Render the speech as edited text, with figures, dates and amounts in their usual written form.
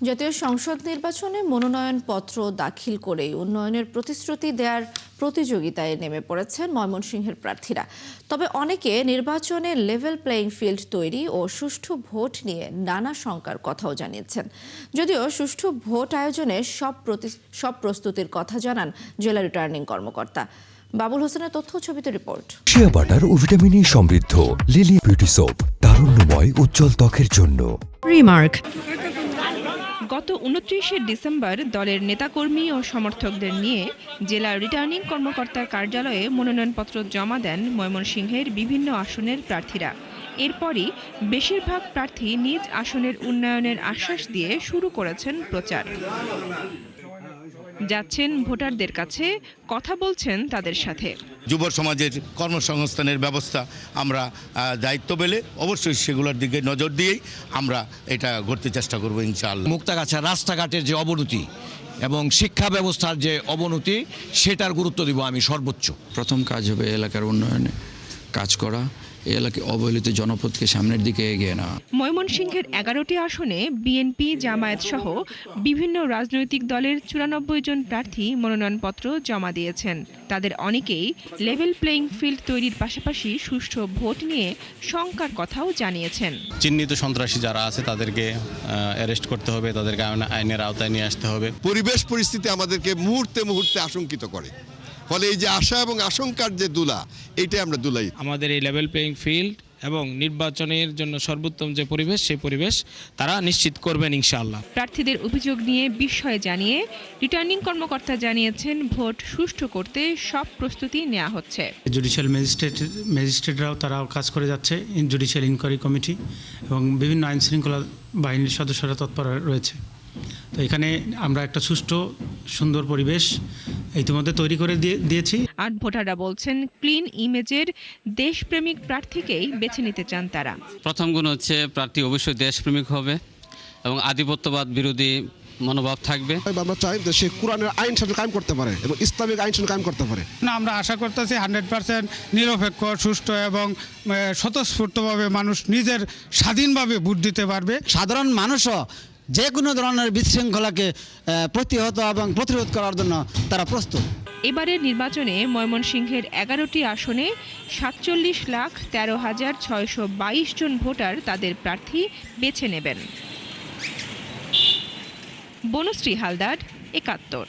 জাতীয় সংসদ নির্বাচনে মনোনয়নপত্র দাখিল করেই উন্নয়নের প্রতিশ্রুতি দেওয়ার প্রতিযোগিতায় নেমে পড়েছেন ময়মনসিংহের প্রার্থীরা। তবে অনেকে নির্বাচনে লেভেল প্লেইং ফিল্ড তৈরি ও সুষ্ঠু ভোট নিয়ে নানা শঙ্কার কথাও জানিয়েছেন। যদিও সুষ্ঠু ভোট আয়োজনে সব প্রস্তুতির কথা জানান জেলা রিটার্নিং কর্মকর্তা। বাবুল হোসেনের তথ্য ছবিতে রিপোর্ট। শিয়া বাটার ও ভিটামিন ই সমৃদ্ধ লিলি বিউটি সোপ, তারুণ্যময় উজ্জ্বল ত্বকের জন্য। রিমার্ক। গত 29শে ডিসেম্বর দলের নেতাকর্মী ও সমর্থকদের নিয়ে জেলা রিটার্নিং কর্মকর্তার কার্যালয়ে মনোনয়নপত্র জমা দেন ময়মনসিংহের বিভিন্ন আসনের প্রার্থীরা। এরপরই বেশিরভাগ প্রার্থী নিজ আসনের উন্নয়নের আশ্বাস দিয়ে শুরু করেছেন প্রচার। যাচ্ছেন ভোটারদের কাছে, কথা বলছেন তাদের সাথে। যুব সমাজের কর্মসংস্থানের ব্যবস্থা আমরা দায়িত্ব পেলে অবশ্যই সেগুলোর দিকে নজর দিয়েই আমরা এটা করতে চেষ্টা করব ইনশাআল্লাহ। মুক্তাগাছা রাস্তাঘাটের যে অবনতি এবং শিক্ষা ব্যবস্থার যে অবনতি সেটার গুরুত্ব দিব আমি সর্বোচ্চ। প্রথম কাজ হবে এলাকার উন্নয়নে কাজ করা, এই এলাকায় অবহেলিত জনপদকে সামনের দিকে এগিয়ে নেওয়া। ময়মনসিংহের 11টি আসনে বিএনপি, জামায়াত সহ বিভিন্ন রাজনৈতিক দলের 94 জন প্রার্থী মনোনয়নপত্র জমা দিয়েছেন। তাদের অনেকেই লেভেল প্লেইং ফিল্ড তৈরির পাশাপাশি সুষ্ঠু ভোট নিয়ে শঙ্কার কথাও জানিয়েছেন। চিহ্নিত সন্ত্রাসী যারা আছে তাদেরকে অ্যারেস্ট করতে হবে, তাদেরকে আইনের আওতায় নিয়ে আসতে হবে। পরিবেশ পরিস্থিতি আমাদেরকে মুহূর্তে মুহূর্তে আশঙ্কিত করে, ফলে এই যে আশা এবং আশঙ্কার যে দুলা, এইটাই আমরা দুলাই। আমাদের এই লেভেল প্লেইং ফিল্ড এবং নির্বাচনের জন্য সর্বোত্তম যে পরিবেশ, সেই পরিবেশ তারা নিশ্চিত করবেন ইনশাআল্লাহ। প্রার্থীদের অভিযোগ নিয়ে বিস্ময় জানিয়ে রিটার্নিং কর্মকর্তা জানিয়েছেন ভোট সুষ্ঠু করতে সব প্রস্তুতি নেওয়া হচ্ছে। জুডিশিয়াল ম্যাজিস্ট্রেটরাও তারাও কাজ করে যাচ্ছে, জুডিশিয়াল ইনকোয়ারি কমিটি এবং বিভিন্ন আইন শৃঙ্খলা বাহিনীর সদস্যরা তৎপর রয়েছে। তো এখানে আমরা একটা সুষ্ঠু সুন্দর পরিবেশ ইতিমধ্যে তৈরি করে দিয়েছি। আর ভোটাররা বলছেন ক্লিন ইমেজের দেশপ্রেমিক প্রার্থীকেই বেছে নিতে চান তারা। প্রথম গুণ হচ্ছে প্রার্থী অবশ্যই দেশপ্রেমিক হবে এবং আধিপত্যবাদ বিরোধী মনোভাব থাকবে। আমরা চাই যে সে কোরআনের আইন শাসন কায়েম করতে পারে এবং ইসলামিক আইন শাসন কায়েম করতে পারে। আমরা আশা করতেছি 100% নিরপেক্ষ, সুষ্ঠু এবং স্বতঃস্ফূর্তভাবে মানুষ নিজের স্বাধীনভাবে ভোট দিতে পারবে। সাধারণ মানুষও যে কোনো ধরনের বিশৃঙ্খলাকে প্রতিহত এবং প্রতিরোধ করার জন্য তারা প্রস্তুত। এবারের নির্বাচনে ময়মনসিংহের 11টি আসনে 47,13,622 জন ভোটার তাদের প্রার্থী বেছে নেবেন। বনশ্রী হালদার, 71।